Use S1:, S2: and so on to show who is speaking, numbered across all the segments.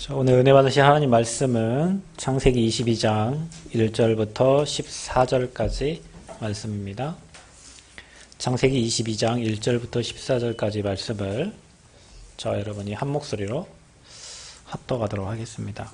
S1: 오늘 은혜 받으신 하나님 말씀은 창세기 22장 1절부터 14절까지 말씀입니다. 창세기 22장 1절부터 14절까지 말씀을 저와 여러분이 한 목소리로 합독하도록 하겠습니다.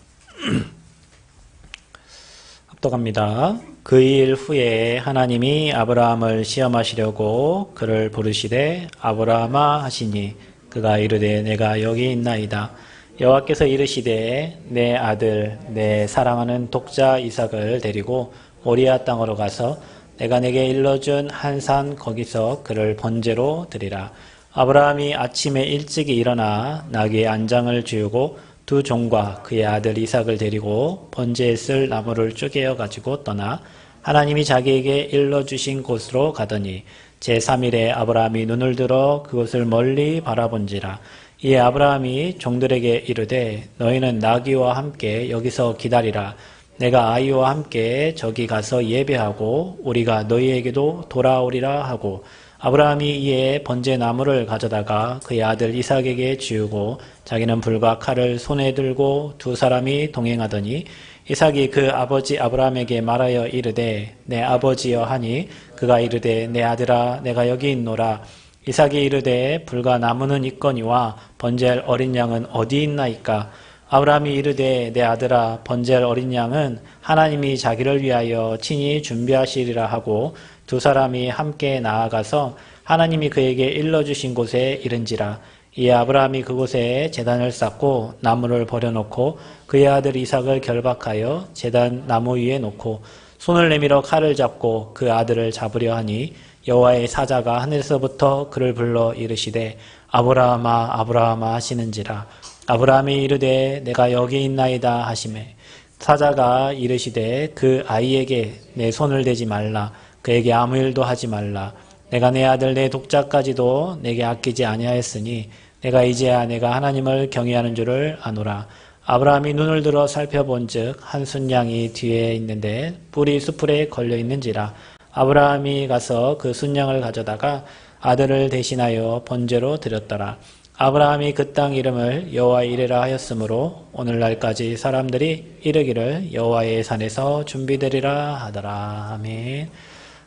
S1: 합독합니다. 그 일 후에 하나님이 아브라함을 시험하시려고 그를 부르시되 아브라함아 하시니 그가 이르되 내가 여기 있나이다. 여호와께서 이르시되 내 아들 내 사랑하는 독자 이삭을 데리고 모리아 땅으로 가서 내가 내게 일러준 한 산 거기서 그를 번제로 드리라. 아브라함이 아침에 일찍이 일어나 나귀의 안장을 지우고 두 종과 그의 아들 이삭을 데리고 번제에 쓸 나무를 쪼개어 가지고 떠나 하나님이 자기에게 일러주신 곳으로 가더니 제3일에 아브라함이 눈을 들어 그곳을 멀리 바라본지라. 이에 아브라함이 종들에게 이르되 너희는 나귀와 함께 여기서 기다리라. 내가 아이와 함께 저기 가서 예배하고 우리가 너희에게도 돌아오리라 하고 아브라함이 이에 번제 나무를 가져다가 그의 아들 이삭에게 지우고 자기는 불과 칼을 손에 들고 두 사람이 동행하더니 이삭이 그 아버지 아브라함에게 말하여 이르되 내 아버지여 하니 그가 이르되 내 아들아 내가 여기 있노라. 이삭이 이르되 불과 나무는 있거니와 번제할 어린 양은 어디 있나이까. 아브라함이 이르되 내 아들아 번제할 어린 양은 하나님이 자기를 위하여 친히 준비하시리라 하고 두 사람이 함께 나아가서 하나님이 그에게 일러주신 곳에 이른지라. 이에 아브라함이 그곳에 제단을 쌓고 나무를 버려놓고 그의 아들 이삭을 결박하여 제단 나무 위에 놓고 손을 내밀어 칼을 잡고 그 아들을 잡으려 하니 여호와의 사자가 하늘에서부터 그를 불러 이르시되 아브라함아 아브라함아 하시는지라. 아브라함이 이르되 내가 여기 있나이다 하시매 사자가 이르시되 그 아이에게 내 손을 대지 말라. 그에게 아무 일도 하지 말라. 내가 내 아들 내 독자까지도 내게 아끼지 아니하였으니 내가 이제야 내가 하나님을 경외하는 줄을 아노라. 아브라함이 눈을 들어 살펴본즉 한 순양이 뒤에 있는데 뿔이 수풀에 걸려 있는지라. 아브라함이 가서 그 순양을 가져다가 아들을 대신하여 번제로 드렸더라. 아브라함이 그 땅 이름을 여호와 이레라 하였으므로 오늘날까지 사람들이 이르기를 여호와의 산에서 준비되리라 하더라. 아멘.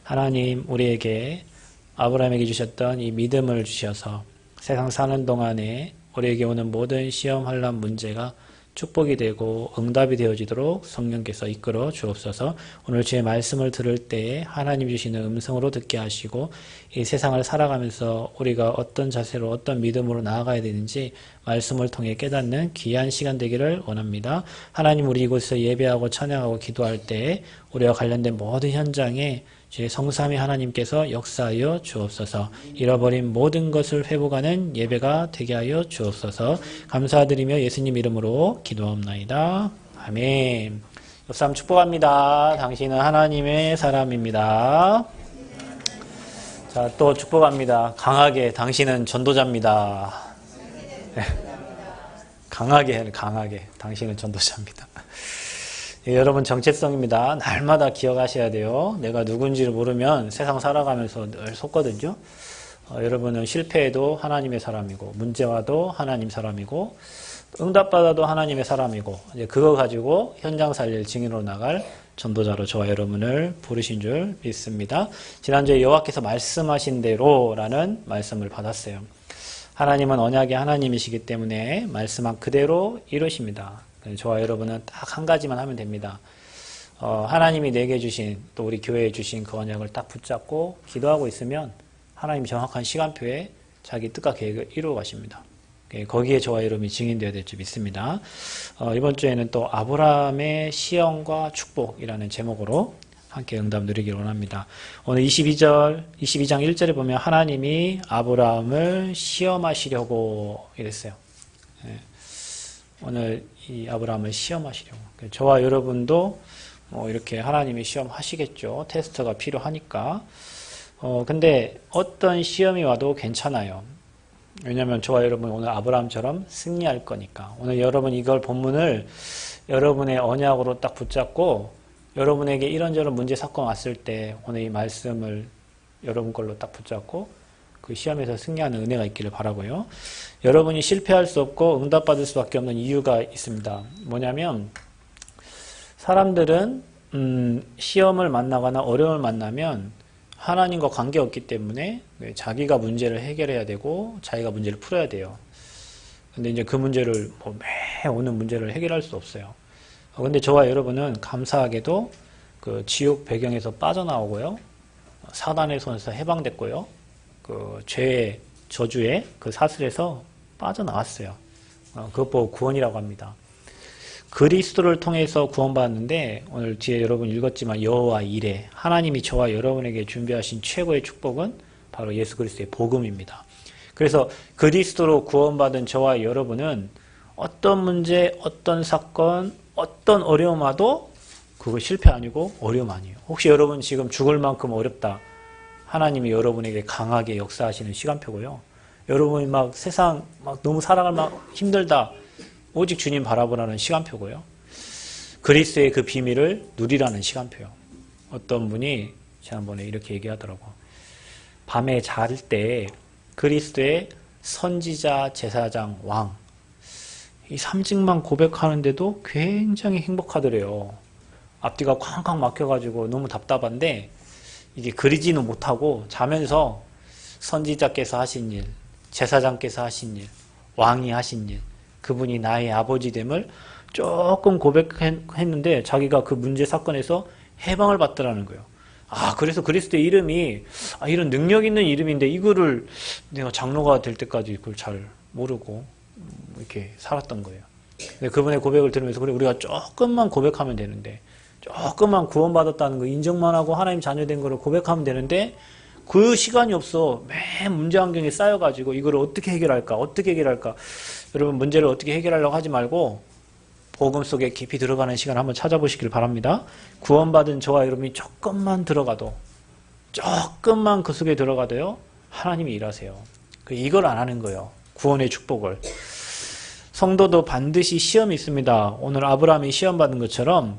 S1: 하나님 우리에게 아브라함에게 주셨던 이 믿음을 주셔서 세상 사는 동안에 우리에게 오는 모든 시험 환난 문제가 축복이 되고 응답이 되어지도록 성령께서 이끌어 주옵소서. 오늘 주의 말씀을 들을 때에 하나님 주시는 음성으로 듣게 하시고 이 세상을 살아가면서 우리가 어떤 자세로 어떤 믿음으로 나아가야 되는지 말씀을 통해 깨닫는 귀한 시간 되기를 원합니다. 하나님 우리 이곳에서 예배하고 찬양하고 기도할 때 우리와 관련된 모든 현장에 주의 성삼위 하나님께서 역사하여 주옵소서. 잃어버린 모든 것을 회복하는 예배가 되게 하여 주옵소서. 감사드리며 예수님 이름으로 기도합나이다. 아멘. 옆사람 축복합니다. 당신은 하나님의 사람입니다. 자, 또 축복합니다. 강하게 당신은 전도자입니다. 강하게 당신은 전도자입니다. 예, 여러분 정체성입니다. 날마다 기억하셔야 돼요. 내가 누군지를 모르면 세상 살아가면서 늘 속거든요. 여러분은 실패해도 하나님의 사람이고 문제와도 하나님 사람이고 응답받아도 하나님의 사람이고 이제 그거 가지고 현장 살릴 증인으로 나갈 전도자로 저와 여러분을 부르신 줄 믿습니다. 지난주에 여호와께서 말씀하신 대로라는 말씀을 받았어요. 하나님은 언약의 하나님이시기 때문에 말씀한 그대로 이루십니다. 저와 여러분은 딱 한 가지만 하면 됩니다. 하나님이 내게 주신 또 우리 교회에 주신 그 언약을 딱 붙잡고 기도하고 있으면 하나님이 정확한 시간표에 자기 뜻과 계획을 이루어 가십니다. 거기에 저와 여러분이 증인되어야 될 줄 믿습니다. 이번 주에는 또 아브라함의 시험과 축복이라는 제목으로 함께 응답 누리기를 원합니다. 오늘 22장 1절에 보면 하나님이 아브라함을 시험하시려고 이랬어요. 오늘 이 아브라함을 시험하시려고. 저와 여러분도 이렇게 하나님이 시험하시겠죠. 테스트가 필요하니까. 근데 어떤 시험이 와도 괜찮아요. 왜냐하면 저와 여러분 오늘 아브라함처럼 승리할 거니까. 오늘 여러분 이걸 본문을 여러분의 언약으로 딱 붙잡고 여러분에게 이런저런 문제 사건 왔을 때 오늘 이 말씀을 여러분 걸로 딱 붙잡고 그 시험에서 승리하는 은혜가 있기를 바라고요. 여러분이 실패할 수 없고 응답받을 수밖에 없는 이유가 있습니다. 뭐냐면 사람들은 시험을 만나거나 어려움을 만나면 하나님과 관계없기 때문에 자기가 문제를 해결해야 되고 자기가 문제를 풀어야 돼요. 근데 이제 그 문제를 매 오는 문제를 해결할 수 없어요. 근데 저와 여러분은 감사하게도 그 지옥 배경에서 빠져나오고요. 사단의 손에서 해방됐고요. 그 죄의 저주의 그 사슬에서 빠져나왔어요. 그것 보고 구원이라고 합니다. 그리스도를 통해서 구원받았는데 오늘 뒤에 여러분 읽었지만 여호와 이레 하나님이 저와 여러분에게 준비하신 최고의 축복은 바로 예수 그리스도의 복음입니다. 그래서 그리스도로 구원받은 저와 여러분은 어떤 문제, 어떤 사건, 어떤 어려움 와도 그거 실패 아니고 어려움 아니에요. 혹시 여러분 지금 죽을 만큼 어렵다. 하나님이 여러분에게 강하게 역사하시는 시간표고요. 여러분이 막 세상 막 너무 살아갈 막 힘들다. 오직 주님 바라보라는 시간표고요. 그리스도의 그 비밀을 누리라는 시간표요. 어떤 분이 지난번에 이렇게 얘기하더라고. 밤에 잘 때 그리스도의 선지자, 제사장, 왕 이 3직만 고백하는데도 굉장히 행복하더래요. 앞뒤가 쾅쾅 막혀가지고 너무 답답한데 이게 그리지는 못하고 자면서 선지자께서 하신 일, 제사장께서 하신 일, 왕이 하신 일, 그분이 나의 아버지됨을 조금 고백했는데 자기가 그 문제 사건에서 해방을 받더라는 거예요. 그래서 그리스도의 이름이 이런 능력 있는 이름인데 이거를 내가 장로가 될 때까지 그걸 잘 모르고 이렇게 살았던 거예요. 근데 그분의 고백을 들으면서 그래 우리가 조금만 고백하면 되는데 조금만 구원받았다는 거 인정만 하고 하나님 자녀된 거를 고백하면 되는데 그 시간이 없어. 매 문제 환경에 쌓여가지고 이걸 어떻게 해결할까? 여러분 문제를 어떻게 해결하려고 하지 말고 복음 속에 깊이 들어가는 시간 한번 찾아보시길 바랍니다. 구원받은 저와 여러분이 조금만 들어가도 조금만 그 속에 들어가도요. 하나님이 일하세요. 이걸 안 하는 거예요. 구원의 축복을. 성도도 반드시 시험이 있습니다. 오늘 아브라함이 시험 받은 것처럼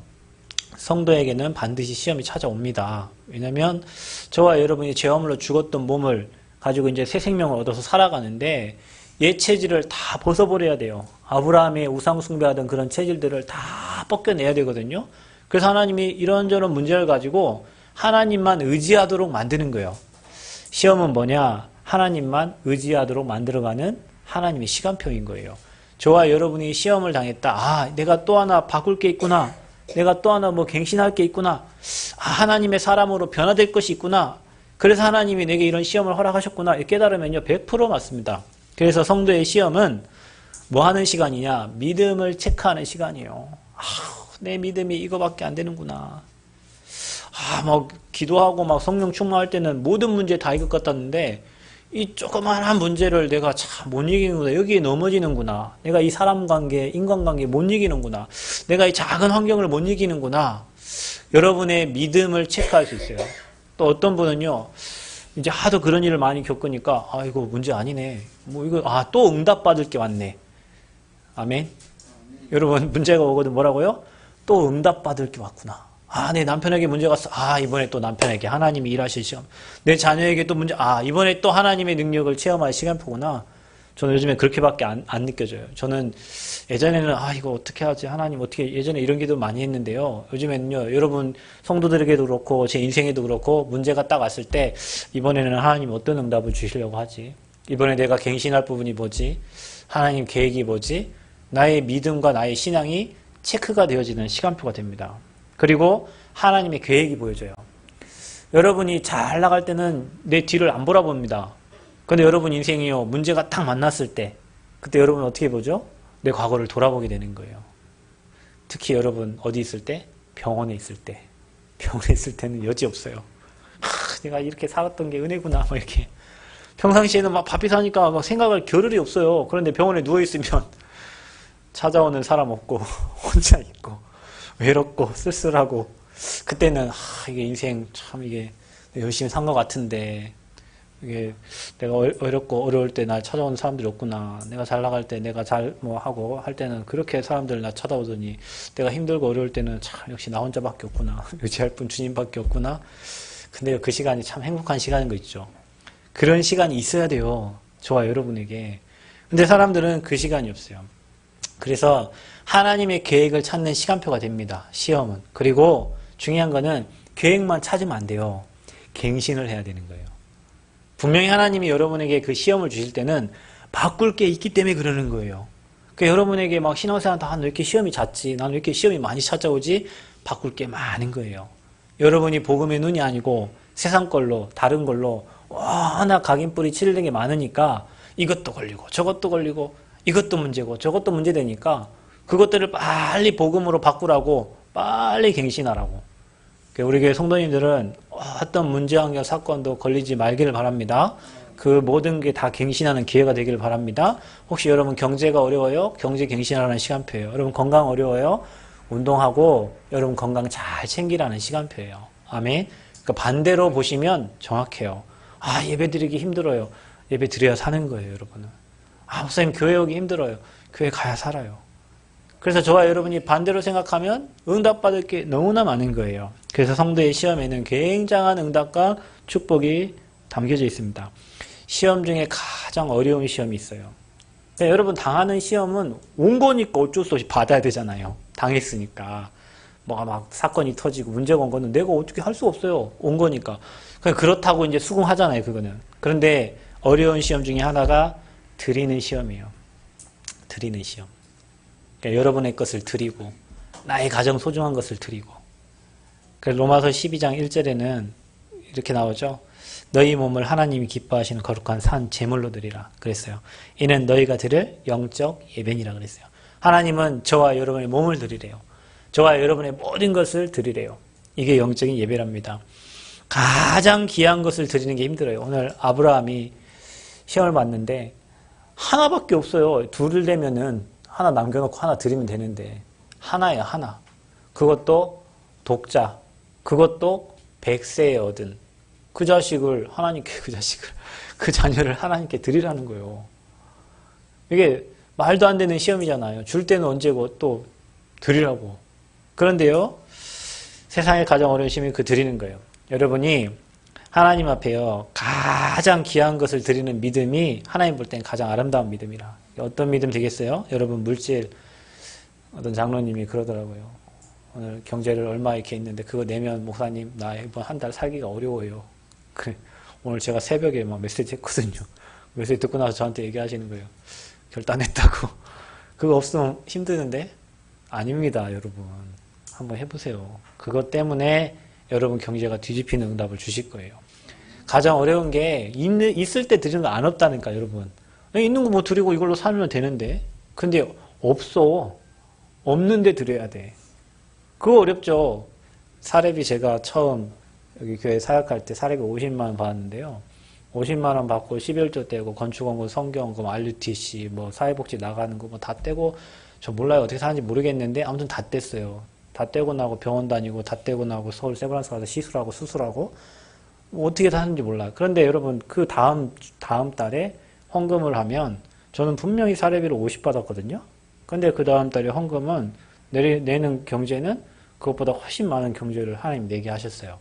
S1: 성도에게는 반드시 시험이 찾아옵니다. 왜냐하면 저와 여러분이 죄화물로 죽었던 몸을 가지고 이제 새 생명을 얻어서 살아가는데 옛 체질을 다 벗어버려야 돼요. 아브라함의 우상 숭배하던 그런 체질들을 다 벗겨내야 되거든요. 그래서 하나님이 이런저런 문제를 가지고 하나님만 의지하도록 만드는 거예요. 시험은 뭐냐? 하나님만 의지하도록 만들어가는 하나님의 시간표인 거예요. 저와 여러분이 시험을 당했다. 내가 또 하나 바꿀 게 있구나. 내가 또 하나 갱신할 게 있구나. 하나님의 사람으로 변화될 것이 있구나. 그래서 하나님이 내게 이런 시험을 허락하셨구나. 이렇게 깨달으면요. 100% 맞습니다. 그래서 성도의 시험은 뭐 하는 시간이냐? 믿음을 체크하는 시간이에요. 내 믿음이 이거밖에 안 되는구나. 기도하고 성령 충만할 때는 모든 문제 다 이것 같았는데 이 조그마한 문제를 내가 참 못 이기는구나. 여기에 넘어지는구나. 내가 이 사람 관계, 인간관계 못 이기는구나. 내가 이 작은 환경을 못 이기는구나. 여러분의 믿음을 체크할 수 있어요. 또 어떤 분은요, 이제 하도 그런 일을 많이 겪으니까, 이거 문제 아니네. 또 응답받을 게 왔네. 아멘. 여러분, 문제가 오거든 뭐라고요? 또 응답받을 게 왔구나. 내 남편에게 문제가 왔어. 이번에 또 남편에게 하나님이 일하실 시험. 내 자녀에게 또 문제, 이번에 또 하나님의 능력을 체험할 시간표구나. 저는 요즘에 그렇게밖에 안 느껴져요. 저는 예전에는, 이거 어떻게 하지? 하나님 어떻게, 예전에 이런 기도 많이 했는데요. 요즘에는요, 여러분 성도들에게도 그렇고, 제 인생에도 그렇고, 문제가 딱 왔을 때, 이번에는 하나님 어떤 응답을 주시려고 하지? 이번에 내가 갱신할 부분이 뭐지? 하나님 계획이 뭐지? 나의 믿음과 나의 신앙이 체크가 되어지는 시간표가 됩니다. 그리고 하나님의 계획이 보여져요. 여러분이 잘 나갈 때는 내 뒤를 안 돌아봅니다. 근데 여러분 인생이요, 문제가 딱 만났을 때, 그때 여러분 어떻게 보죠? 내 과거를 돌아보게 되는 거예요. 특히 여러분 어디 있을 때? 병원에 있을 때. 병원에 있을 때는 여지없어요. 내가 이렇게 살았던 게 은혜구나. 이렇게. 평상시에는 바삐 사니까 생각할 겨를이 없어요. 그런데 병원에 누워있으면 찾아오는 사람 없고, 혼자 있고, 외롭고 쓸쓸하고 그때는 이게 인생 참 이게 열심히 산 것 같은데 이게 내가 어렵고 어려울 때 날 찾아오는 사람들이 없구나. 내가 잘 나갈 때 내가 잘 하고 할 때는 그렇게 사람들 나 찾아오더니 내가 힘들고 어려울 때는 참 역시 나 혼자밖에 없구나. 의지할 분 주님밖에 없구나. 근데 그 시간이 참 행복한 시간인 거 있죠. 그런 시간이 있어야 돼요. 저와 여러분에게. 근데 사람들은 그 시간이 없어요. 그래서 하나님의 계획을 찾는 시간표가 됩니다. 시험은. 그리고 중요한 거는 계획만 찾으면 안 돼요. 갱신을 해야 되는 거예요. 분명히 하나님이 여러분에게 그 시험을 주실 때는 바꿀 게 있기 때문에 그러는 거예요. 그러니까 여러분에게 막 신앙생활 나 왜 이렇게 시험이 잦지? 나는 왜 이렇게 시험이 많이 찾아오지? 바꿀 게 많은 거예요. 여러분이 복음의 눈이 아니고 세상 걸로 다른 걸로 워낙 각인뿌리 치르는 게 많으니까 이것도 걸리고 저것도 걸리고 이것도 문제고 저것도 문제되니까 그것들을 빨리 복음으로 바꾸라고 빨리 갱신하라고. 우리 교회 성도님들은 어떤 문제환경 사건도 걸리지 말기를 바랍니다. 그 모든 게 다 갱신하는 기회가 되기를 바랍니다. 혹시 여러분 경제가 어려워요? 경제 갱신하라는 시간표예요. 여러분 건강 어려워요? 운동하고 여러분 건강 잘 챙기라는 시간표예요. 아멘. 그러니까 반대로 보시면 정확해요. 아, 예배 드리기 힘들어요. 예배 드려야 사는 거예요, 여러분은. 아, 목사님 교회 오기 힘들어요. 교회 가야 살아요. 그래서 저와 여러분이 반대로 생각하면 응답받을 게 너무나 많은 거예요. 그래서 성도의 시험에는 굉장한 응답과 축복이 담겨져 있습니다. 시험 중에 가장 어려운 시험이 있어요. 그러니까 여러분 당하는 시험은 온 거니까 어쩔 수 없이 받아야 되잖아요. 당했으니까. 뭐가 막 사건이 터지고 문제가 온 거는 내가 어떻게 할 수 없어요. 온 거니까. 그렇다고 이제 수긍하잖아요, 그거는. 그런데 어려운 시험 중에 하나가 드리는 시험이에요. 드리는 시험. 그러니까 여러분의 것을 드리고 나의 가장 소중한 것을 드리고. 그래서 로마서 12장 1절에는 이렇게 나오죠. 너희 몸을 하나님이 기뻐하시는 거룩한 산 제물로 드리라 그랬어요. 이는 너희가 드릴 영적 예배니라 그랬어요. 하나님은 저와 여러분의 몸을 드리래요. 저와 여러분의 모든 것을 드리래요. 이게 영적인 예배랍니다. 가장 귀한 것을 드리는 게 힘들어요. 오늘 아브라함이 시험을 받는데 하나밖에 없어요. 둘을 되면은 하나 남겨놓고 하나 드리면 되는데 하나야 하나. 그것도 독자. 그것도 100세에 얻은 그 자식을 하나님께 그 자녀를 하나님께 드리라는 거예요. 이게 말도 안 되는 시험이잖아요. 줄 때는 언제고 또 드리라고. 그런데요. 세상에 가장 어려운 시험이 그 드리는 거예요. 여러분이 하나님 앞에요. 가장 귀한 것을 드리는 믿음이 하나님 볼 땐 가장 아름다운 믿음이라. 어떤 믿음 되겠어요? 여러분 물질 어떤 장로님이 그러더라고요. 오늘 경제를 얼마 이렇게 있는데 그거 내면 목사님 나 이번 한 달 살기가 어려워요. 오늘 제가 새벽에 막 메시지 했거든요. 메시지 듣고 나서 저한테 얘기하시는 거예요. 결단했다고. 그거 없으면 힘드는데? 아닙니다, 여러분. 한번 해보세요. 그것 때문에 여러분 경제가 뒤집히는 응답을 주실 거예요. 가장 어려운 게 있을 때 드리는 거 안 없다니까, 여러분. 있는 거 뭐 드리고 이걸로 살면 되는데. 근데 없어. 없는데 드려야 돼. 그거 어렵죠. 사례비 제가 처음 여기 교회 사역할 때 사례비 50만 원 받았는데요. 50만 원 받고 11조 떼고 건축원금, 성경금, RUTC, 뭐 사회복지 나가는 거 뭐 다 떼고 저 몰라요. 어떻게 사는지 모르겠는데 아무튼 다 뗐어요. 다 떼고 나고 병원 다니고 다 떼고 나고 서울 세브란스 가서 시술하고 수술하고 뭐 어떻게 사는지 몰라요. 그런데 여러분 그 다음 달에 헌금을 하면 저는 분명히 사례비를 50 받았거든요. 근데 그 다음 달에 헌금은 내는 경제는 그것보다 훨씬 많은 경제를 하나님 내게 하셨어요.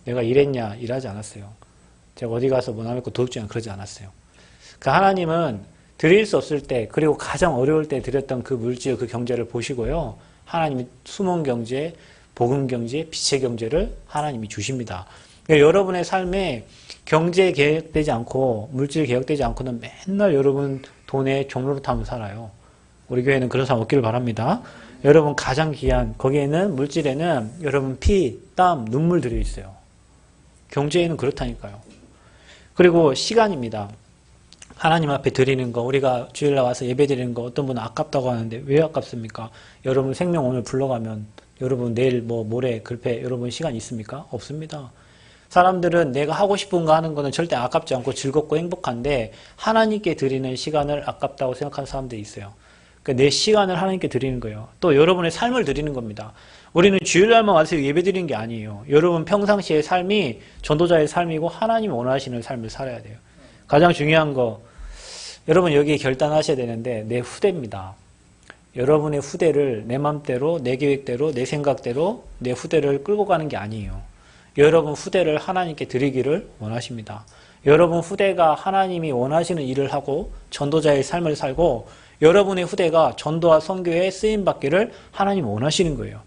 S1: 내가 일했냐? 일하지 않았어요. 제가 어디 가서 뭐 남의 거 도둑질하냐? 그러지 않았어요. 그 하나님은 드릴 수 없을 때 그리고 가장 어려울 때 드렸던 그 물질, 그 경제를 보시고요. 하나님이 숨은 경제, 복음 경제, 빛의 경제를 하나님이 주십니다. 그러니까 여러분의 삶에 경제 개혁되지 않고 물질 개혁되지 않고는 맨날 여러분 돈에 종로를 타면 살아요. 우리 교회는 그런 사람 없기를 바랍니다. 여러분 가장 귀한 거기에는 물질에는 여러분 피, 땀, 눈물 들어있어요. 경제에는 그렇다니까요. 그리고 시간입니다. 하나님 앞에 드리는 거 우리가 주일날 와서 예배 드리는 거 어떤 분은 아깝다고 하는데 왜 아깝습니까? 여러분 생명 오늘 불러가면 여러분 내일 뭐 모레 글패 여러분 시간 있습니까? 없습니다. 사람들은 내가 하고 싶은 거 하는 거는 절대 아깝지 않고 즐겁고 행복한데 하나님께 드리는 시간을 아깝다고 생각하는 사람들이 있어요. 그러니까 내 시간을 하나님께 드리는 거예요. 또 여러분의 삶을 드리는 겁니다. 우리는 주일날만 와서 예배 드리는 게 아니에요. 여러분 평상시의 삶이 전도자의 삶이고 하나님이 원하시는 삶을 살아야 돼요. 가장 중요한 거 여러분 여기에 결단하셔야 되는데 내 후대입니다. 여러분의 후대를 내 맘대로 내 계획대로 내 생각대로 내 후대를 끌고 가는 게 아니에요. 여러분 후대를 하나님께 드리기를 원하십니다. 여러분 후대가 하나님이 원하시는 일을 하고 전도자의 삶을 살고 여러분의 후대가 전도와 선교에 쓰임받기를 하나님이 원하시는 거예요.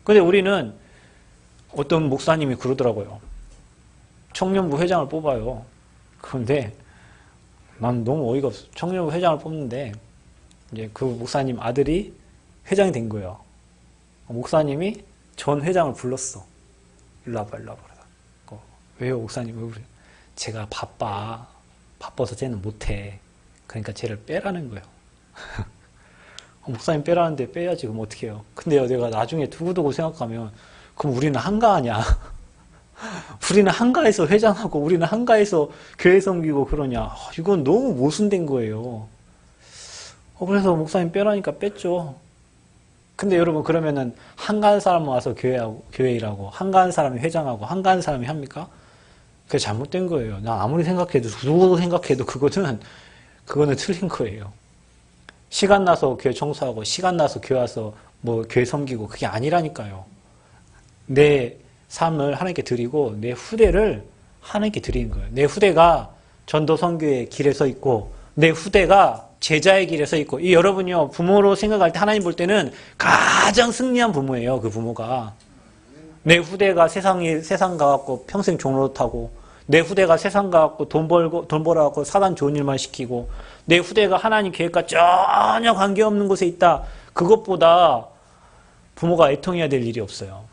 S1: 근데 우리는 어떤 목사님이 그러더라고요. 청년부 회장을 뽑아요. 그런데 난 너무 어이가 없어. 청년부 회장을 뽑는데 이제 그 목사님 아들이 회장이 된 거예요. 목사님이 전 회장을 불렀어. 일로 와봐, 일로 와봐. 왜요, 목사님? 왜 그래요? 제가 바빠서 쟤는 못해. 그러니까 쟤를 빼라는 거예요. 목사님 빼라는데 빼야지. 그럼 어떻게 해요? 근데요, 내가 나중에 두고두고 생각하면 그럼 우리는 한가하냐? 우리는 한가해서 회장하고 우리는 한가해서 교회 섬기고 그러냐? 이건 너무 모순된 거예요. 그래서 목사님 빼라니까 뺐죠. 근데 여러분 그러면은 한가한 사람 와서 교회 일하고 한가한 사람이 회장하고 한가한 사람이 합니까? 그게 잘못된 거예요. 나 아무리 생각해도 누구도 생각해도 그거는 틀린 거예요. 시간 나서 교회 청소하고 시간 나서 교회 와서 뭐 교회 섬기고 그게 아니라니까요. 내 삶을 하나님께 드리고 내 후대를 하나님께 드리는 거예요. 내 후대가 전도 선교의 길에 서 있고 내 후대가 제자의 길에 서 있고 이 여러분이요 부모로 생각할 때 하나님 볼 때는 가장 승리한 부모예요. 그 부모가 내 후대가 세상 가갖고 평생 종로 타고 내 후대가 세상 가갖고 돈 벌어갖고 사단 좋은 일만 시키고 내 후대가 하나님 계획과 전혀 관계없는 곳에 있다. 그것보다 부모가 애통해야 될 일이 없어요.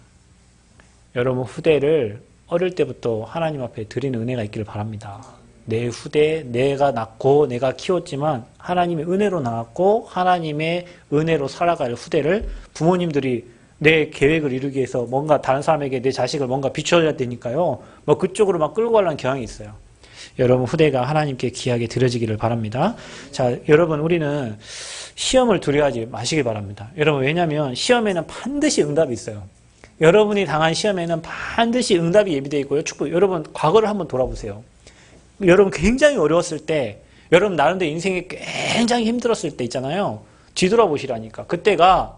S1: 여러분 후대를 어릴 때부터 하나님 앞에 드리는 은혜가 있기를 바랍니다. 내 후대 내가 낳고 내가 키웠지만 하나님의 은혜로 낳았고 하나님의 은혜로 살아갈 후대를 부모님들이 내 계획을 이루기 위해서 뭔가 다른 사람에게 내 자식을 뭔가 비춰줘야 되니까요. 뭐 그쪽으로 막 끌고 가려는 경향이 있어요. 여러분 후대가 하나님께 귀하게 드려지기를 바랍니다. 자, 여러분 우리는 시험을 두려워하지 마시길 바랍니다. 여러분 왜냐하면 시험에는 반드시 응답이 있어요. 여러분이 당한 시험에는 반드시 응답이 예비되어 있고요. 여러분 과거를 한번 돌아보세요. 여러분 굉장히 어려웠을 때 여러분 나름대로 인생이 굉장히 힘들었을 때 있잖아요. 뒤돌아보시라니까. 그때가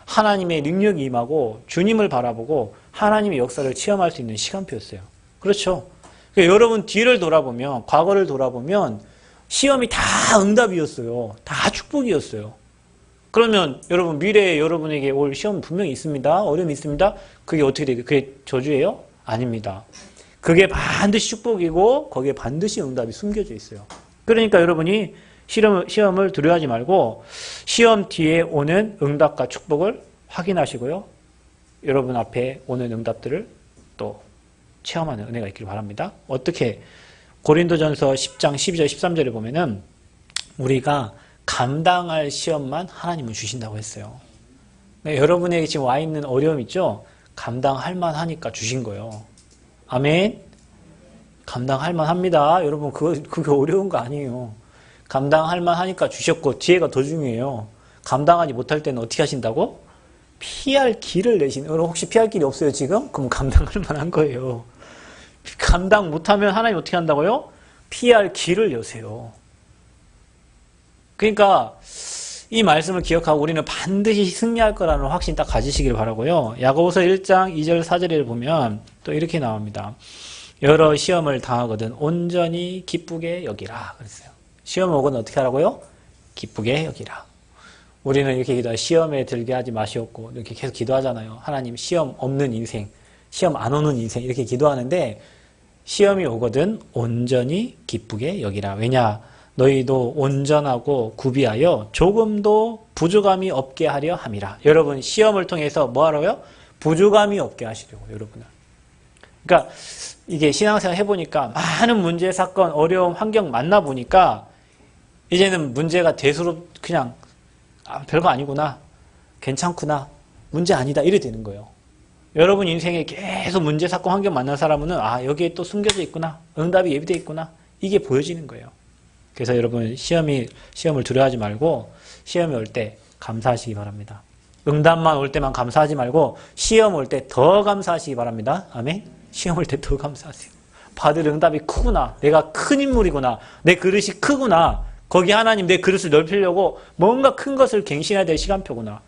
S1: 하나님의 능력이 임하고 주님을 바라보고 하나님의 역사를 체험할 수 있는 시간표였어요. 그렇죠? 그러니까 여러분 뒤를 돌아보면 과거를 돌아보면 시험이 다 응답이었어요. 다 축복이었어요. 그러면 여러분 미래에 여러분에게 올 시험 분명히 있습니다. 어려움이 있습니다. 그게 어떻게 되게 그게 저주예요? 아닙니다. 그게 반드시 축복이고 거기에 반드시 응답이 숨겨져 있어요. 그러니까 여러분이 시험을 두려워하지 말고 시험 뒤에 오는 응답과 축복을 확인하시고요. 여러분 앞에 오는 응답들을 또 체험하는 은혜가 있기를 바랍니다. 어떻게? 고린도전서 10장 12절 13절에 보면은 우리가 감당할 시험만 하나님은 주신다고 했어요. 네, 여러분에게 지금 와 있는 어려움 있죠? 감당할 만하니까 주신 거예요. 아멘? 감당할 만합니다. 여러분 그게 어려운 거 아니에요. 감당할 만하니까 주셨고 뒤에가 더 중요해요. 감당하지 못할 때는 어떻게 하신다고? 피할 길을 내신. 여러분 혹시 피할 길이 없어요 지금? 그럼 감당할 만한 거예요. 감당 못하면 하나님 어떻게 한다고요? 피할 길을 여세요. 그러니까 이 말씀을 기억하고 우리는 반드시 승리할 거라는 확신 딱 가지시길 바라고요. 야고보서 1장 2절 4절에 보면 또 이렇게 나옵니다. 여러 시험을 당하거든 온전히 기쁘게 여기라 그랬어요. 시험 오거든 어떻게 하라고요? 기쁘게 여기라. 우리는 이렇게 기도하 시험에 들게 하지 마시옵고 이렇게 계속 기도하잖아요. 하나님 시험 없는 인생, 시험 안 오는 인생 이렇게 기도하는데 시험이 오거든 온전히 기쁘게 여기라. 왜냐? 너희도 온전하고 구비하여 조금도 부족함이 없게 하려 함이라. 여러분 시험을 통해서 뭐 하라고요? 부족함이 없게 하시려고 여러분은. 그러니까 이게 신앙생활 해보니까 많은 문제, 사건, 어려움, 환경 만나보니까 이제는 문제가 대수로 그냥 별거 아니구나, 괜찮구나, 문제 아니다 이래 되는 거예요. 여러분 인생에 계속 문제, 사건, 환경 만난 사람은 여기에 또 숨겨져 있구나, 응답이 예비되어 있구나 이게 보여지는 거예요. 그래서 여러분 시험을 두려워하지 말고 시험이 올 때 감사하시기 바랍니다. 응답만 올 때만 감사하지 말고 시험 올 때 더 감사하시기 바랍니다. 아멘. 시험 올 때 더 감사하세요. 받을 응답이 크구나, 내가 큰 인물이구나, 내 그릇이 크구나, 거기 하나님 내 그릇을 넓히려고 뭔가 큰 것을 갱신해야 될 시간표구나.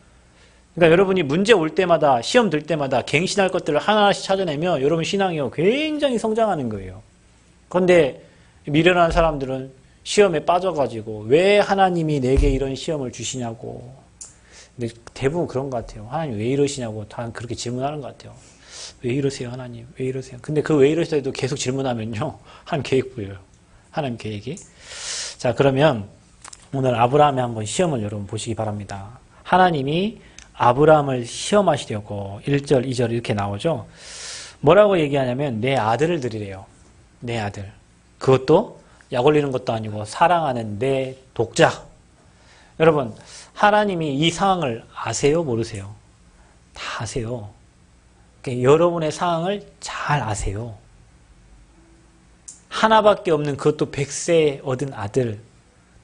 S1: 그러니까 여러분이 문제 올 때마다 시험 들 때마다 갱신할 것들을 하나하나씩 찾아내면 여러분 신앙이요 굉장히 성장하는 거예요. 그런데 미련한 사람들은 시험에 빠져가지고 왜 하나님이 내게 이런 시험을 주시냐고. 근데 대부분 그런 것 같아요. 하나님 왜 이러시냐고 다 그렇게 질문하는 것 같아요. 왜 이러세요, 하나님? 왜 이러세요? 근데 그 왜 이러세요도 계속 질문하면요. 하나님 계획 보여요. 하나님 계획이. 자, 그러면 오늘 아브라함의 한번 시험을 여러분 보시기 바랍니다. 하나님이 아브라함을 시험하시려고 1절, 2절 이렇게 나오죠. 뭐라고 얘기하냐면 내 아들을 드리래요. 내 아들. 그것도 약 올리는 것도 아니고 사랑하는 내 독자. 여러분, 하나님이 이 상황을 아세요? 모르세요? 다 아세요. 그러니까 여러분의 상황을 잘 아세요. 하나밖에 없는 그것도 100세 얻은 아들,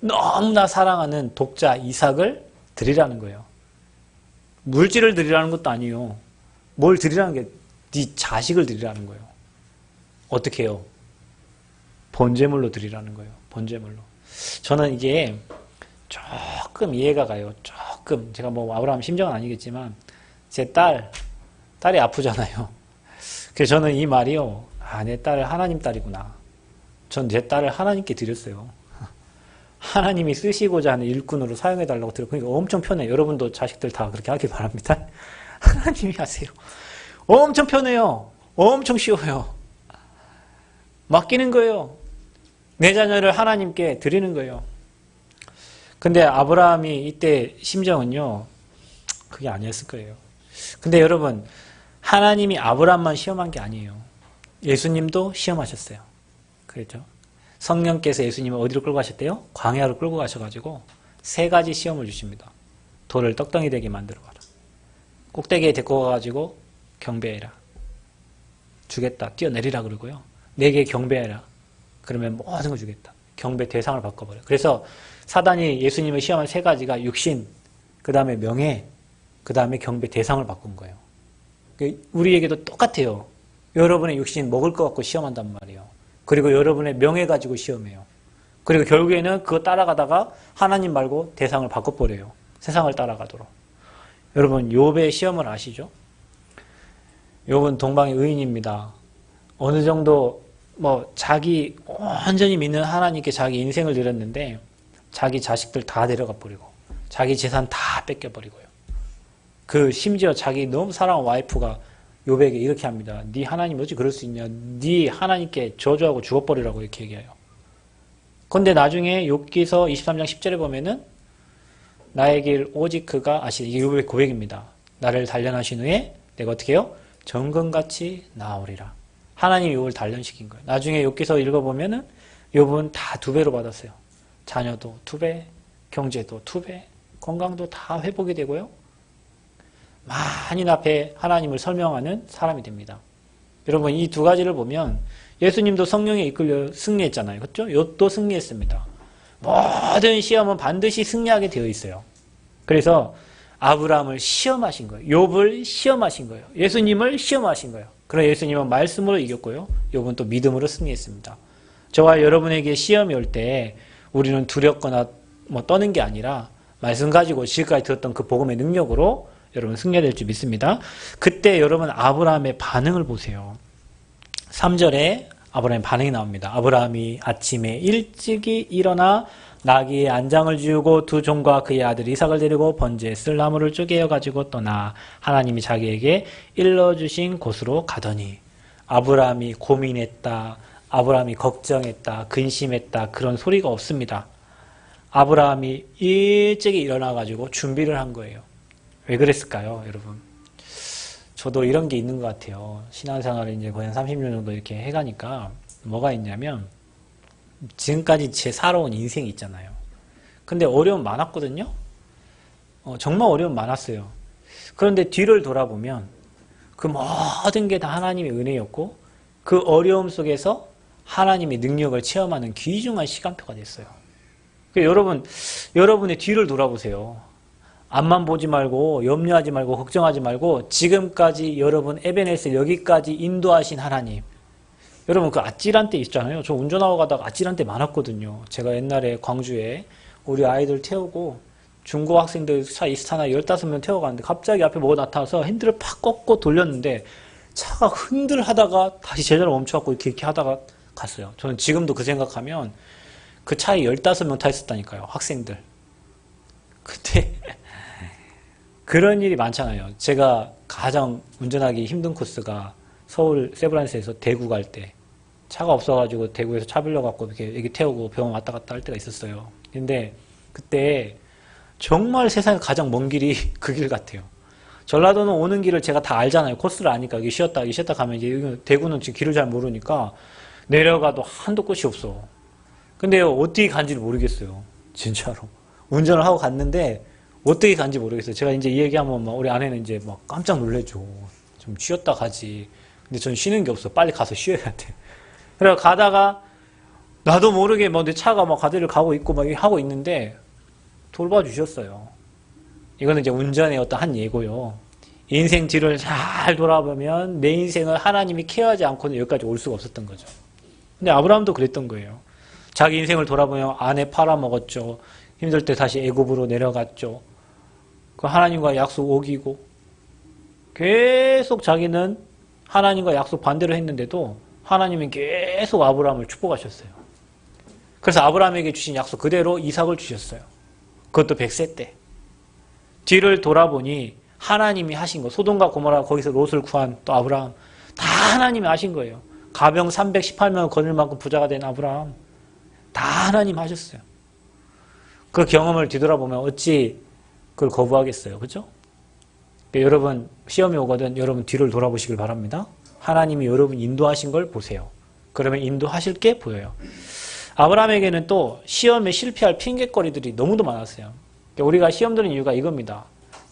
S1: 너무나 사랑하는 독자 이삭을 드리라는 거예요. 물질을 드리라는 것도 아니에요. 뭘 드리라는 게 네 자식을 드리라는 거예요. 어떻게 해요? 번제물로 드리라는 거예요. 번제물로. 저는 이게 조금 이해가 가요. 조금. 제가 뭐 아브라함 심정은 아니겠지만 제 딸이 아프잖아요. 그래서 저는 이 말이요. 아, 내 딸은 하나님 딸이구나. 전 제 딸을 하나님께 드렸어요. 하나님이 쓰시고자 하는 일꾼으로 사용해달라고 들었고, 그러니까 엄청 편해요. 여러분도 자식들 다 그렇게 하길 바랍니다. 하나님이 하세요. 엄청 편해요. 엄청 쉬워요. 맡기는 거예요. 내 자녀를 하나님께 드리는 거예요. 근데 아브라함이 이때 심정은요, 그게 아니었을 거예요. 근데 여러분, 하나님이 아브라함만 시험한 게 아니에요. 예수님도 시험하셨어요. 그렇죠? 성령께서 예수님을 어디로 끌고 가셨대요? 광야로 끌고 가셔가지고 3가지 시험을 주십니다. 돌을 떡덩이 되게 만들어가라. 꼭대기에 데리고 가가지고 경배해라. 주겠다. 뛰어내리라 그러고요. 내게 경배해라. 그러면 모든 걸 주겠다. 경배 대상을 바꿔버려요. 그래서 사단이 예수님을 시험한 3가지가 육신, 그 다음에 명예, 그 다음에 경배 대상을 바꾼 거예요. 우리에게도 똑같아요. 여러분의 육신 먹을 것 갖고 시험한단 말이에요. 그리고 여러분의 명예 가지고 시험해요. 그리고 결국에는 그거 따라가다가 하나님 말고 대상을 바꿔버려요. 세상을 따라가도록. 여러분 욥의 시험을 아시죠? 욥은 동방의 의인입니다. 어느 정도 자기 완전히 믿는 하나님께 자기 인생을 드렸는데 자기 자식들 다 데려가 버리고 자기 재산 다 뺏겨버리고요. 그 심지어 자기 너무 사랑하는 와이프가 욥에게 이렇게 합니다. 네 하나님 어찌 그럴 수 있냐. 네 하나님께 저주하고 죽어버리라고 이렇게 얘기해요. 그런데 나중에 욥기서 23장 10절에 보면은 나의 길 오직 그가 아시니 이게 욥의 고백입니다. 나를 단련하신 후에 내가 어떻게 해요? 정금같이 나아오리라. 하나님이 욥을 단련시킨 거예요. 나중에 욥기서 읽어보면은 욥은 다 2배로 받았어요. 자녀도 2배, 경제도 2배, 건강도 다 회복이 되고요. 만인 앞에 하나님을 설명하는 사람이 됩니다. 여러분 이 2가지를 보면 예수님도 성령에 이끌려 승리했잖아요. 그렇죠? 욥도 승리했습니다. 모든 시험은 반드시 승리하게 되어 있어요. 그래서 아브라함을 시험하신 거예요. 욥을 시험하신 거예요. 예수님을 시험하신 거예요. 그래서 예수님은 말씀으로 이겼고요. 욥은 또 믿음으로 승리했습니다. 저와 여러분에게 시험이 올 때 우리는 두렵거나 떠는 게 아니라 말씀 가지고 지금까지 들었던 그 복음의 능력으로 여러분 승리될 줄 믿습니다. 그때 여러분 아브라함의 반응을 보세요. 3절에 아브라함의 반응이 나옵니다. 아브라함이 아침에 일찍이 일어나 나귀의 안장을 지우고 2 종과 그의 아들 이삭을 데리고 번제에 쓸 나무를 쪼개어 가지고 떠나 하나님이 자기에게 일러주신 곳으로 가더니 아브라함이 고민했다. 아브라함이 걱정했다. 근심했다. 그런 소리가 없습니다. 아브라함이 일찍이 일어나 가지고 준비를 한 거예요. 왜 그랬을까요, 여러분? 저도 이런 게 있는 것 같아요. 신앙생활을 이제 거의 한 30년 정도 이렇게 해가니까 뭐가 있냐면 지금까지 제 살아온 인생이 있잖아요. 근데 어려움 많았거든요. 정말 어려움 많았어요. 그런데 뒤를 돌아보면 그 모든 게 다 하나님의 은혜였고 그 어려움 속에서 하나님의 능력을 체험하는 귀중한 시간표가 됐어요. 여러분의 뒤를 돌아보세요. 앞만 보지 말고 염려하지 말고 걱정하지 말고 지금까지 여러분 에베네셀 여기까지 인도하신 하나님. 여러분 그 아찔한 때 있잖아요. 저 운전하고 가다가 아찔한 때 많았거든요. 제가 옛날에 광주에 우리 아이들 태우고 중고 학생들 차 이스타나 15명 태워가는데 갑자기 앞에 뭐가 나타나서 핸들을 팍 꺾고 돌렸는데 차가 흔들하다가 다시 제자로 멈춰갖고 이렇게 하다가 갔어요. 저는 지금도 그 생각하면 그 차에 15명 타 있었다니까요. 학생들. 그때 그런 일이 많잖아요. 제가 가장 운전하기 힘든 코스가 서울 세브란스에서 대구 갈 때 차가 없어가지고 대구에서 차 빌려갖고 이렇게 애기 태우고 병원 왔다 갔다 할 때가 있었어요. 근데 그때 정말 세상에 가장 먼 길이 그 길 같아요. 전라도는 오는 길을 제가 다 알잖아요. 코스를 아니까 여기 쉬었다 가면 이제 대구는 지금 길을 잘 모르니까 내려가도 한도 끝이 없어. 근데 어떻게 간지를 모르겠어요. 진짜로. 운전을 하고 갔는데 어떻게 간지 모르겠어요. 제가 이제 이 얘기하면 막 우리 아내는 이제 막 깜짝 놀래죠. 좀 쉬었다 가지. 근데 전 쉬는 게 없어. 빨리 가서 쉬어야 돼. 그래서 가다가 나도 모르게 뭐 내 차가 막 가대를 가고 있고 막 하고 있는데 돌봐주셨어요. 이거는 이제 운전의 어떤 한 예고요. 인생 뒤를 잘 돌아보면 내 인생을 하나님이 케어하지 않고는 여기까지 올 수가 없었던 거죠. 근데 아브라함도 그랬던 거예요. 자기 인생을 돌아보면 아내 팔아먹었죠. 힘들 때 다시 애굽으로 내려갔죠. 그 하나님과 약속 어기고 계속 자기는 하나님과 약속 반대로 했는데도 하나님은 계속 아브라함을 축복하셨어요. 그래서 아브라함에게 주신 약속 그대로 이삭을 주셨어요. 그것도 100세 때. 뒤를 돌아보니 하나님이 하신 거. 소돔과 고모라 거기서 롯을 구한 또 아브라함. 다 하나님이 하신 거예요. 가병 318명을 거둘 만큼 부자가 된 아브라함. 다 하나님 하셨어요. 그 경험을 뒤돌아보면 어찌 그걸 거부하겠어요. 그죠? 그러니까 여러분 시험이 오거든 여러분 뒤를 돌아보시길 바랍니다. 하나님이 여러분 인도하신 걸 보세요. 그러면 인도하실 게 보여요. 아브라함에게는 또 시험에 실패할 핑계거리들이 너무도 많았어요. 그러니까 우리가 시험 드는 이유가 이겁니다.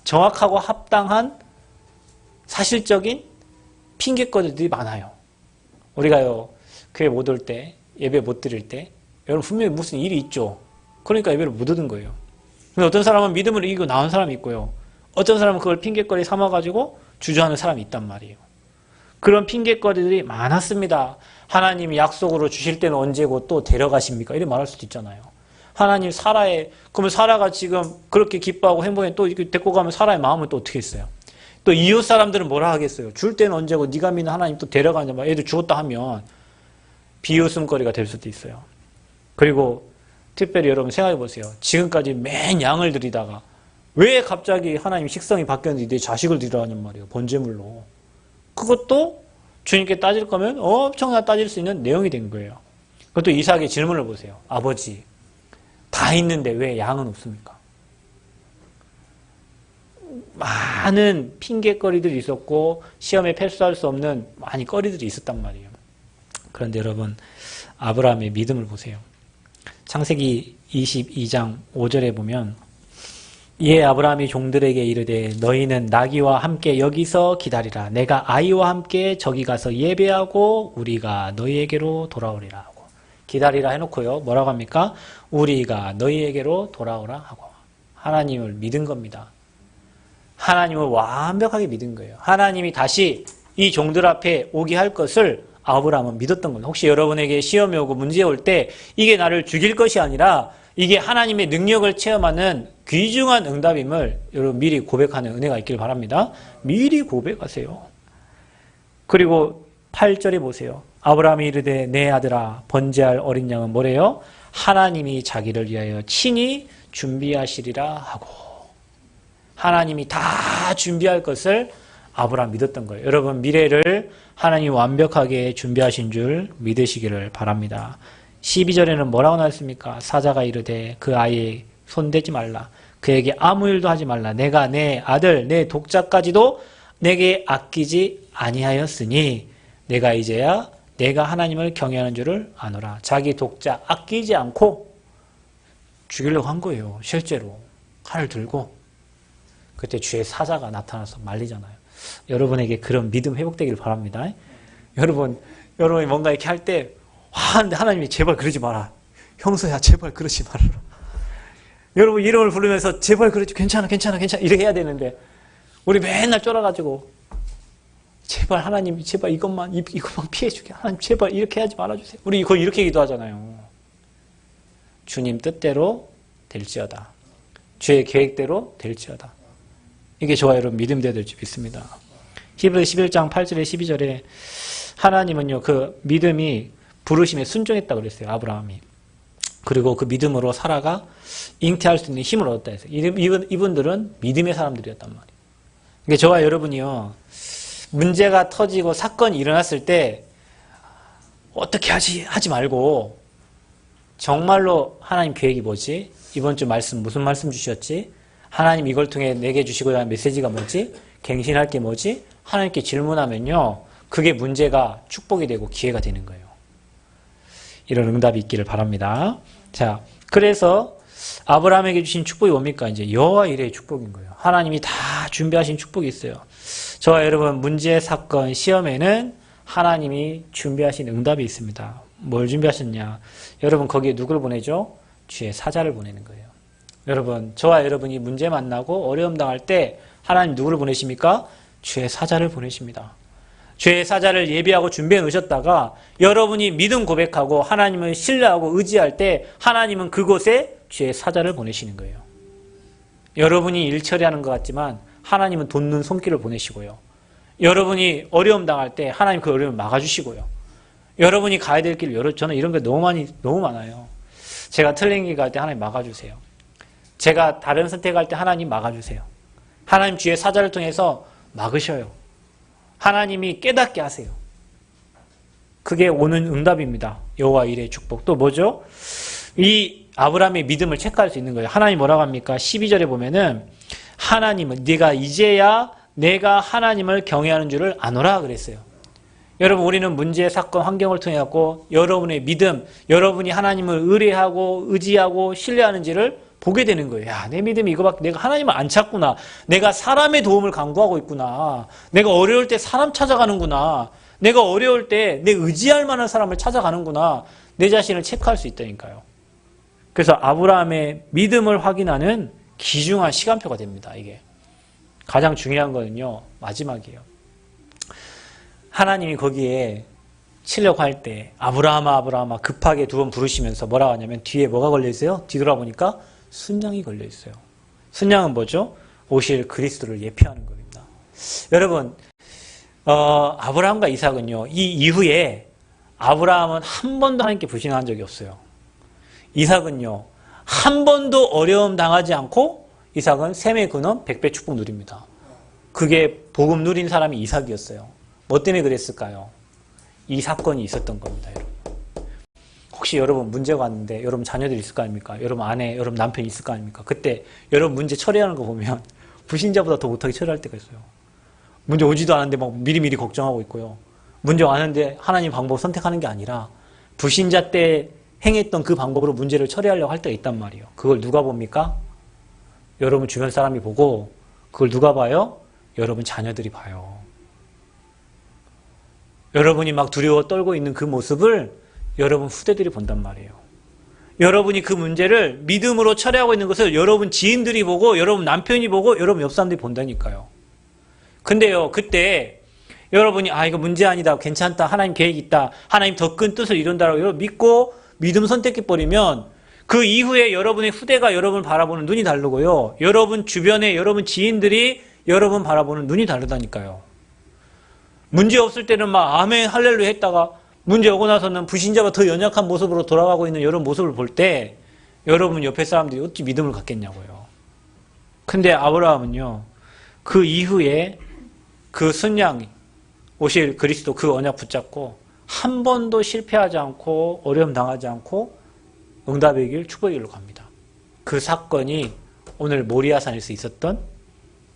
S1: 정확하고 합당한 사실적인 핑계거리들이 많아요. 우리가요 교회 못 올 때 예배 못 드릴 때 여러분 분명히 무슨 일이 있죠. 그러니까 예배를 못 얻은 거예요. 근데 어떤 사람은 믿음을 이기고 나온 사람이 있고요. 어떤 사람은 그걸 핑계거리 삼아가지고 주저하는 사람이 있단 말이에요. 그런 핑계거리들이 많았습니다. 하나님이 약속으로 주실 때는 언제고 또 데려가십니까? 이렇게 말할 수도 있잖아요. 하나님 그러면 사라가 지금 그렇게 기뻐하고 행복해 또 이렇게 데리고 가면 사라의 마음은 또 어떻게 했어요? 또 이웃 사람들은 뭐라 하겠어요? 줄 때는 언제고 네가 믿는 하나님 또 데려가냐 막 애들 죽었다 하면 비웃음거리가 될 수도 있어요. 그리고 특별히 여러분 생각해 보세요. 지금까지 맨 양을 드리다가 왜 갑자기 하나님 식성이 바뀌었는데 내 자식을 드리라는 말이에요. 번제물로. 그것도 주님께 따질 거면 엄청나게 따질 수 있는 내용이 된 거예요. 그것도 이삭의 질문을 보세요. 아버지, 다 있는데 왜 양은 없습니까? 많은 핑계거리들이 있었고 시험에 패스할 수 없는 많이 거리들이 있었단 말이에요. 그런데 여러분 아브라함의 믿음을 보세요. 창세기 22장 5절에 보면 이에 아브라함이 종들에게 이르되 너희는 나귀와 함께 여기서 기다리라. 내가 아이와 함께 저기 가서 예배하고 우리가 너희에게로 돌아오리라 하고 기다리라 해놓고요. 뭐라고 합니까? 우리가 너희에게로 돌아오라 하고 하나님을 믿은 겁니다. 하나님을 완벽하게 믿은 거예요. 하나님이 다시 이 종들 앞에 오게 할 것을 아브라함은 믿었던 겁니다. 혹시 여러분에게 시험이 오고 문제 올 때 이게 나를 죽일 것이 아니라 이게 하나님의 능력을 체험하는 귀중한 응답임을 여러분 미리 고백하는 은혜가 있길 바랍니다. 미리 고백하세요. 그리고 8절에 보세요. 아브라함이 이르되 내 아들아 번제할 어린 양은 뭐래요? 하나님이 자기를 위하여 친히 준비하시리라 하고 하나님이 다 준비할 것을 아브라함 믿었던 거예요. 여러분 미래를 하나님이 완벽하게 준비하신 줄 믿으시기를 바랍니다. 12절에는 뭐라고 나왔습니까? 사자가 이르되 그 아이에 손대지 말라. 그에게 아무 일도 하지 말라. 내가 내 아들 내 독자까지도 내게 아끼지 아니하였으니 내가 이제야 내가 하나님을 경외하는 줄을 아노라. 자기 독자 아끼지 않고 죽이려고 한 거예요. 실제로 칼을 들고. 그때 주의 사자가 나타나서 말리잖아요. 여러분에게 그런 믿음 회복되길 바랍니다. 여러분이 뭔가 이렇게 할 때 근데 하나님이 제발 그러지 마라. 형서야 제발 그러지 말아라. 여러분 이름을 부르면서 제발 그러지 괜찮아 이렇게 해야 되는데 우리 맨날 쫄아가지고 제발 하나님 제발 이것만 피해주게 하나님 제발 이렇게 하지 말아주세요. 우리 거의 이렇게 기도하잖아요. 주님 뜻대로 될지어다. 주의 계획대로 될지어다. 이게 저와 여러분 믿음 되어야 될지 믿습니다. 히브리 11장 8절에 12절에 하나님은요 그 믿음이 부르심에 순종했다고 그랬어요. 아브라함이. 그리고 그 믿음으로 사라가 잉태할 수 있는 힘을 얻었다 해서 이분들은 믿음의 사람들이었단 말이에요. 그러니까 저와 여러분이요. 문제가 터지고 사건이 일어났을 때 어떻게 하지 말고 정말로 하나님 계획이 뭐지? 이번 주 말씀 무슨 말씀 주셨지? 하나님 이걸 통해 내게 주시고자 하는 메시지가 뭐지? 갱신할 게 뭐지? 하나님께 질문하면요. 그게 문제가 축복이 되고 기회가 되는 거예요. 이런 응답이 있기를 바랍니다. 자, 그래서 아브라함에게 주신 축복이 뭡니까? 이제 여호와 이레의 축복인 거예요. 하나님이 다 준비하신 축복이 있어요. 저와 여러분 문제, 사건, 시험에는 하나님이 준비하신 응답이 있습니다. 뭘 준비하셨냐? 여러분 거기에 누구를 보내죠? 주의 사자를 보내는 거예요. 여러분 저와 여러분이 문제 만나고 어려움 당할 때 하나님 누구를 보내십니까? 주의 사자를 보내십니다. 주의 사자를 예비하고 준비해 놓으셨다가 여러분이 믿음 고백하고 하나님을 신뢰하고 의지할 때 하나님은 그곳에 주의 사자를 보내시는 거예요. 여러분이 일 처리하는 것 같지만 하나님은 돋는 손길을 보내시고요. 여러분이 어려움 당할 때 하나님 그 어려움을 막아주시고요. 여러분이 가야 될 길, 저는 이런 게 너무 많아요. 제가 틀린 길 갈 때 하나님 막아주세요. 제가 다른 선택할 때 하나님 막아주세요. 하나님 주의 사자를 통해서 막으셔요. 하나님이 깨닫게 하세요. 그게 오는 응답입니다. 여호와 이레의 축복. 또 뭐죠? 이 아브라함의 믿음을 체크할 수 있는 거예요. 하나님 뭐라고 합니까? 12절에 보면은 하나님은 네가 이제야 내가 하나님을 경외하는 줄을 아노라 그랬어요. 여러분 우리는 문제, 사건, 환경을 통해 갖고 여러분의 믿음, 여러분이 하나님을 의뢰하고 의지하고 신뢰하는지를 보게 되는 거예요. 야, 내 믿음이 이거밖에 내가 하나님을 안 찾구나. 내가 사람의 도움을 강구하고 있구나. 내가 어려울 때 사람 찾아가는구나. 내가 어려울 때 내 의지할 만한 사람을 찾아가는구나. 내 자신을 체크할 수 있다니까요. 그래서 아브라함의 믿음을 확인하는 귀중한 시간표가 됩니다. 이게 가장 중요한 거는요. 마지막이에요. 하나님이 거기에 치려고 할 때 아브라함아 아브라함아 급하게 두 번 부르시면서 뭐라고 하냐면 뒤에 뭐가 걸려있어요? 뒤돌아보니까 순양이 걸려있어요. 순양은 뭐죠? 오실 그리스도를 예표하는 겁니다. 여러분 아브라함과 이삭은요. 이 이후에 아브라함은 한 번도 하나님께 불신한 적이 없어요. 이삭은요. 한 번도 어려움 당하지 않고 이삭은 셈의 근원 100배 축복 누립니다. 그게 복음 누린 사람이 이삭이었어요. 뭐 때문에 그랬을까요? 이 사건이 있었던 겁니다. 여러분. 혹시 여러분 문제가 왔는데 여러분 자녀들이 있을 거 아닙니까? 여러분 아내, 여러분 남편이 있을 거 아닙니까? 그때 여러분 문제 처리하는 거 보면 불신자보다 더 못하게 처리할 때가 있어요. 문제 오지도 않은데 막 미리미리 걱정하고 있고요. 문제 왔는데 하나님 방법 선택하는 게 아니라 불신자 때 행했던 그 방법으로 문제를 처리하려고 할 때가 있단 말이에요. 그걸 누가 봅니까? 여러분 주변 사람이 보고 그걸 누가 봐요? 여러분 자녀들이 봐요. 여러분이 막 두려워 떨고 있는 그 모습을 여러분 후대들이 본단 말이에요. 여러분이 그 문제를 믿음으로 처리하고 있는 것을 여러분 지인들이 보고 여러분 남편이 보고 여러분 옆 사람들이 본다니까요. 근데요 그때 여러분이 이거 문제 아니다 괜찮다 하나님 계획 있다 하나님 더 큰 뜻을 이룬다라고 여러분 믿고 믿음 선택해버리면 그 이후에 여러분의 후대가 여러분을 바라보는 눈이 다르고요. 여러분 주변에 여러분 지인들이 여러분 바라보는 눈이 다르다니까요. 문제 없을 때는 막 아멘 할렐루야 했다가 문제 오고 나서는 불신자가 더 연약한 모습으로 돌아가고 있는 이런 모습을 볼 때 여러분 옆에 사람들이 어찌 믿음을 갖겠냐고요. 근데 아브라함은요. 그 이후에 그 순양 오실 그리스도 그 언약 붙잡고 한 번도 실패하지 않고 어려움 당하지 않고 응답의 길 축복의 길로 갑니다. 그 사건이 오늘 모리아산에서 있었던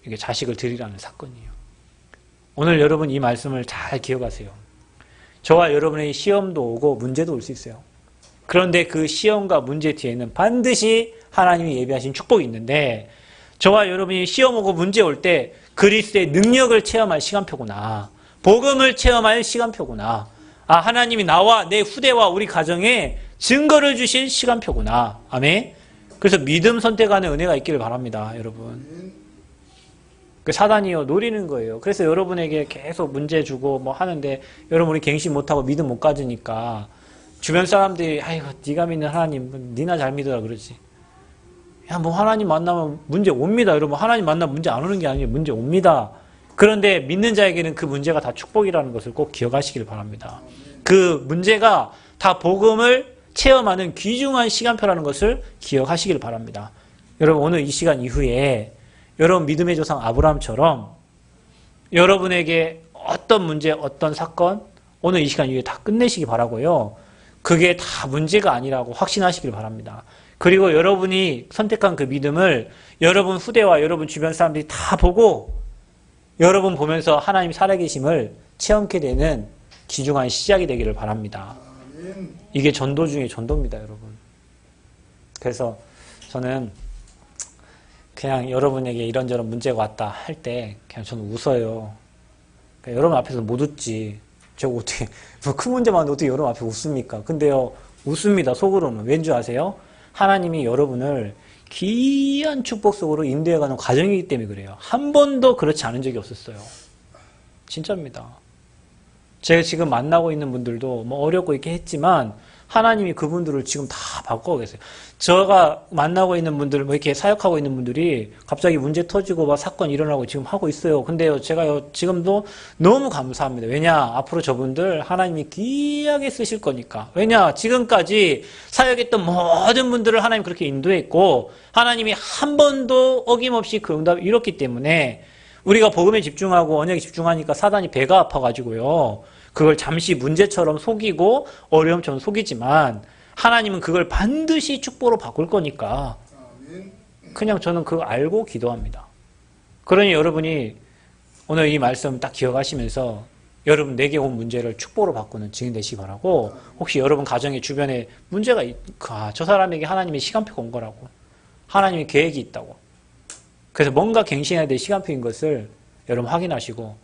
S1: 이게 자식을 드리라는 사건이에요. 오늘 여러분 이 말씀을 잘 기억하세요. 저와 여러분의 시험도 오고 문제도 올 수 있어요. 그런데 그 시험과 문제 뒤에는 반드시 하나님이 예비하신 축복이 있는데 저와 여러분이 시험 오고 문제 올 때 그리스도의 능력을 체험할 시간표구나. 복음을 체험할 시간표구나. 하나님이 나와 내 후대와 우리 가정에 증거를 주실 시간표구나. 아멘. 그래서 믿음 선택하는 은혜가 있기를 바랍니다. 여러분. 그 사단이요 노리는 거예요. 그래서 여러분에게 계속 문제 주고 뭐 하는데 여러분이 갱신 못하고 믿음 못 가지니까 주변 사람들이 아이고 네가 믿는 하나님 니나 잘 믿어라 그러지. 야 뭐 하나님 만나면 문제 옵니다. 여러분 하나님 만나면 문제 안 오는 게 아니에요. 문제 옵니다. 그런데 믿는 자에게는 그 문제가 다 축복이라는 것을 꼭 기억하시길 바랍니다. 그 문제가 다 복음을 체험하는 귀중한 시간표라는 것을 기억하시길 바랍니다. 여러분 오늘 이 시간 이후에 여러분 믿음의 조상 아브라함처럼 여러분에게 어떤 문제, 어떤 사건 오늘 이 시간 이후에 다 끝내시기 바라고요. 그게 다 문제가 아니라고 확신하시길 바랍니다. 그리고 여러분이 선택한 그 믿음을 여러분 후대와 여러분 주변 사람들이 다 보고 여러분 보면서 하나님 살아계심을 체험하게 되는 귀중한 시작이 되기를 바랍니다. 이게 전도 중에 전도입니다, 여러분. 그래서 저는 그냥 여러분에게 이런저런 문제가 왔다 할 때 그냥 저는 웃어요. 그러니까 여러분 앞에서 못 웃지. 제가 어떻게 뭐 큰 문제만 어떻게 여러분 앞에 웃습니까? 근데요, 웃습니다. 속으로는. 왠지 아세요? 하나님이 여러분을 귀한 축복 속으로 인도해가는 과정이기 때문에 그래요. 한 번도 그렇지 않은 적이 없었어요. 진짜입니다. 제가 지금 만나고 있는 분들도 뭐 어렵고 이렇게 했지만 하나님이 그분들을 지금 다 바꾸고 계세요. 제가 만나고 있는 분들, 뭐 이렇게 사역하고 있는 분들이 갑자기 문제 터지고 막 사건 일어나고 지금 하고 있어요. 근데요, 제가요, 지금도 너무 감사합니다. 왜냐? 앞으로 저분들 하나님이 귀하게 쓰실 거니까. 왜냐? 지금까지 사역했던 모든 분들을 하나님 그렇게 인도했고, 하나님이 한 번도 어김없이 그 응답을 이뤘기 때문에 우리가 복음에 집중하고 언약에 집중하니까 사단이 배가 아파가지고요. 그걸 잠시 문제처럼 속이고 어려움처럼 속이지만 하나님은 그걸 반드시 축복으로 바꿀 거니까 그냥 저는 그거 알고 기도합니다. 그러니 여러분이 오늘 이 말씀 딱 기억하시면서 여러분 내게 온 문제를 축복으로 바꾸는 증인 되시기 바라고, 혹시 여러분 가정의 주변에 문제가 저 사람에게 하나님의 시간표가 온 거라고, 하나님의 계획이 있다고, 그래서 뭔가 갱신해야 될 시간표인 것을 여러분 확인하시고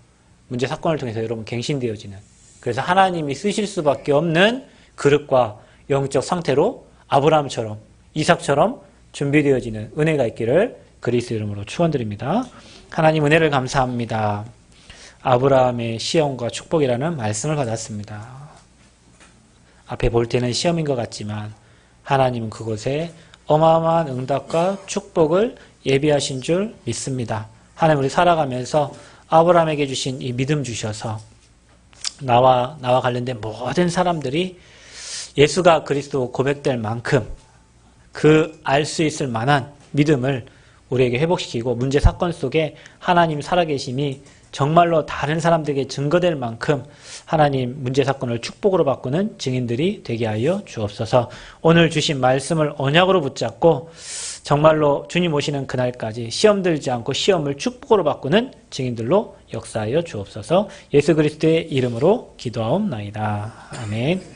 S1: 문제 사건을 통해서 여러분 갱신되어지는, 그래서 하나님이 쓰실 수밖에 없는 그릇과 영적 상태로 아브라함처럼 이삭처럼 준비되어지는 은혜가 있기를 그리스도 이름으로 축원드립니다. 하나님 은혜를 감사합니다. 아브라함의 시험과 축복이라는 말씀을 받았습니다. 앞에 볼 때는 시험인 것 같지만 하나님은 그곳에 어마어마한 응답과 축복을 예비하신 줄 믿습니다. 하나님, 우리 살아가면서 아브라함에게 주신 이 믿음 주셔서 나와 관련된 모든 사람들이 예수가 그리스도 고백될 만큼 그 알 수 있을 만한 믿음을 우리에게 회복시키고 문제 사건 속에 하나님 살아계심이 정말로 다른 사람들에게 증거될 만큼 하나님 문제 사건을 축복으로 바꾸는 증인들이 되게 하여 주옵소서. 오늘 주신 말씀을 언약으로 붙잡고 정말로 주님 오시는 그날까지 시험 들지 않고 시험을 축복으로 바꾸는 증인들로 역사하여 주옵소서. 예수 그리스도의 이름으로 기도하옵나이다. 아멘.